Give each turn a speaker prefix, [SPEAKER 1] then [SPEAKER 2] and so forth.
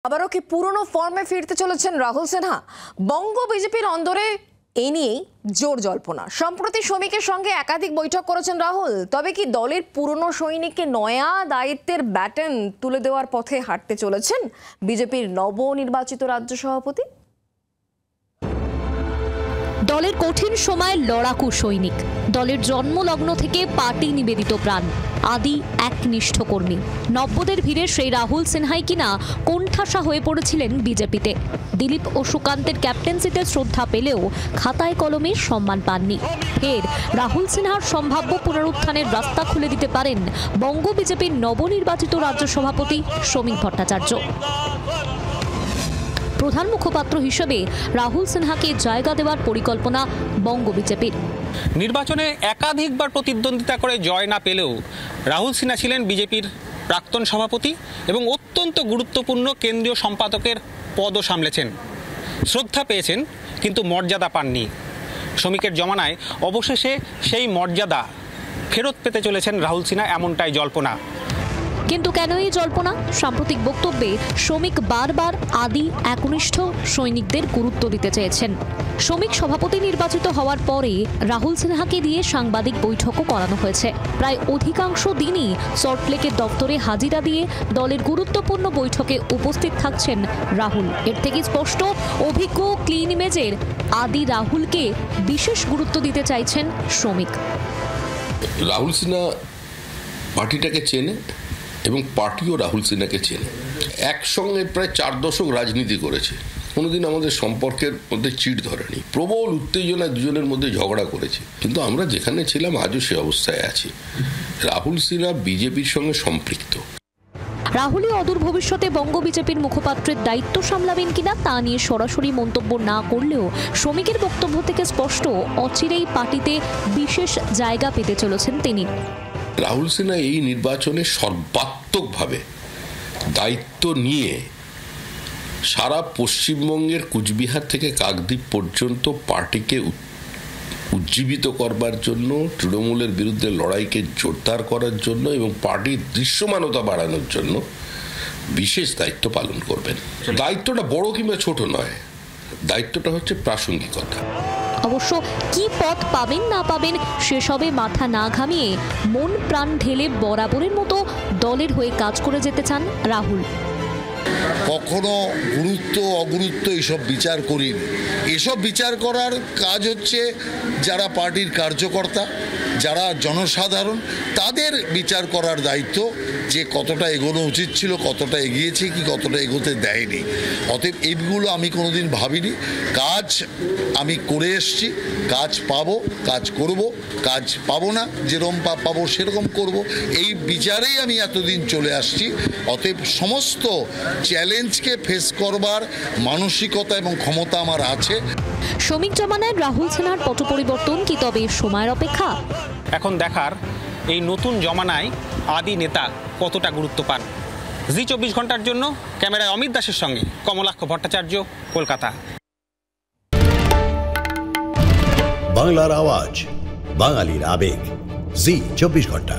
[SPEAKER 1] আবারও কি পুরনো ফর্মে ফিরতে চলেছেন রাহুল সিনহা? বঙ্গ বিজেপির অন্দরে এ নিয়েই জোর জল্পনা। সম্প্রতি শ্রমিকের সঙ্গে একাধিক বৈঠক করেছেন রাহুল। তবে কি দলের পুরনো সৈনিককে নয়া দায়িত্বের ব্যাটন তুলে দেওয়ার পথে হাঁটতে চলেছেন বিজেপির নবনির্বাচিত রাজ্য সভাপতি?
[SPEAKER 2] দলের কঠিন সময় লড়াকু সৈনিক, দলের জন্মলগ্ন থেকে পার্টি নিবেদিত প্রাণ, আদি একনিষ্ঠ কর্মী। নব্বদের ভিড়ে সেই রাহুল সিনহাই কিনা কোণঠাসা হয়ে পড়েছিলেন বিজেপিতে। দিলীপ ও সুকান্তের ক্যাপ্টেন্সিতে শ্রদ্ধা পেলেও খাতায় কলমে সম্মান পাননি। ফের রাহুল সিনহার সম্ভাব্য পুনরুত্থানের রাস্তা খুলে দিতে পারেন বঙ্গ বিজেপির নবনির্বাচিত রাজ্য সভাপতি শ্রমিক ভট্টাচার্য। প্রধান মুখপাত্র হিসেবে রাহুল সিনহাকে জায়গা দেওয়ার পরিকল্পনা বঙ্গ বিজেপির।
[SPEAKER 3] নির্বাচনে একাধিকবার প্রতিদ্বন্দ্বিতা করে জয় না পেলেও রাহুল সিনহা ছিলেন বিজেপির প্রাক্তন সভাপতি এবং অত্যন্ত গুরুত্বপূর্ণ কেন্দ্রীয় সম্পাদকের পদও সামলেছেন। শ্রদ্ধা পেয়েছেন কিন্তু মর্যাদা পাননি। শ্রমিকের জমানায় অবশেষে সেই মর্যাদা ফেরত পেতে চলেছেন রাহুল সিনহা, এমনটাই জল্পনা।
[SPEAKER 2] কিন্তু কেন এই জল্পনা? সাম্প্রতিক বক্তব্যে শ্রমিক বারবার আদি একনিষ্ঠ সৈনিকদের গুরুত্ব দিতে চেয়েছেন। শ্রমিক সভাপতি নির্বাচিত হওয়ার পরে রাহুল সিনহাকে দিয়ে সাংবাদিক বৈঠকও করানো হয়েছে। প্রায় অধিকাংশ দিনই সল্টলেকের দপ্তরে হাজিরা দিয়ে দলের গুরুত্বপূর্ণ বৈঠকে উপস্থিত থাকছেন রাহুল। এর থেকে স্পষ্ট, অভিজ্ঞ ক্লিন ইমেজের আদি রাহুলকে বিশেষ গুরুত্ব দিতে চাইছেন শ্রমিক।
[SPEAKER 4] রাহুল সিনহা পার্টিটাকে চেনে এবং পার্টিও রাহুল সিনহাকে চেনে। একসঙ্গে প্রায় 4 দশক রাজনীতি করেছে, কোনোদিন আমাদের সম্পর্কের মধ্যে চিড় ধরেনি। প্রবল উত্তেজনায় দুজনের মধ্যে ঝগড়া করেছে, কিন্তু আমরা যেখানে ছিলাম আজও সে অবস্থায় আছি। রাহুল সিনহা বিজেপির সঙ্গে সম্পৃক্ত।
[SPEAKER 2] রাহুলই অদূর ভবিষ্যতে বঙ্গ বিজেপির মুখপাত্রের দায়িত্ব সামলাবেন কিনা তা নিয়ে সরাসরি মন্তব্য না করলেও শ্রমিকের বক্তব্য থেকে স্পষ্ট, অচিরেই পার্টিতে বিশেষ জায়গা পেতে চলেছেন তিনি।
[SPEAKER 4] রাহুল সিনহা এই নির্বাচনে সর্বাত্মকভাবে দায়িত্ব নিয়ে সারা পশ্চিমবঙ্গের কুচবিহার থেকে কাকদ্বীপ পর্যন্ত পার্টিকে উজ্জীবিত করবার জন্য, তৃণমূলের বিরুদ্ধে লড়াইকে জোরদার করার জন্য এবং পার্টির দৃশ্যমানতা বাড়ানোর জন্য বিশেষ দায়িত্ব পালন করবেন। দায়িত্বটা বড় কিংবা ছোট নয়, দায়িত্বটা হচ্ছে প্রাসঙ্গিকতা।
[SPEAKER 2] অবশ্য কি পথ পাবেন না পাবেন সেসবে মাথা না ঘামিয়ে মন প্রাণ ঢেলে বরাবরের মতো দলের হয়ে কাজ করে যেতে চান রাহুল।
[SPEAKER 5] কখনো গুরুত্ব অগুরুত্ব এসব বিচার করিনি। এসব বিচার করার কাজ হচ্ছে যারা পার্টির কার্যকর্তা, যারা জনসাধারণ, তাদের বিচার করার দায়িত্ব যে কতটা এগোনো উচিত ছিল, কতটা এগিয়েছে কি কতটা এগোতে দেয়নি। অতএব এইগুলো আমি কোনোদিন ভাবিনি। কাজ আমি করে এসছি, কাজ পাবো, কাজ করব, কাজ পাবো না যেরকম পাবো সেরকম করব, এই বিচারেই আমি এতদিন চলে আসছি। অতএব সমস্ত চ্যালেঞ্জকে ফেস করবার মানসিকতা এবং ক্ষমতা আমার আছে।
[SPEAKER 2] শ্রমিক জমানায় রাহুল সিনহার পট পরিবর্তন কি তবে সময়ের অপেক্ষা?
[SPEAKER 3] এখন দেখার এই নতুন জমানায় আদি নেতা কতটা গুরুত্ব পান। জি 24 ঘন্টার জন্য ক্যামেরায় অমিত দাসের সঙ্গে কমলাক্ষ ভট্টাচার্য, কলকাতা।
[SPEAKER 6] বাংলার আওয়াজ, বাঙালির আবেগ, জি 24 ঘন্টা।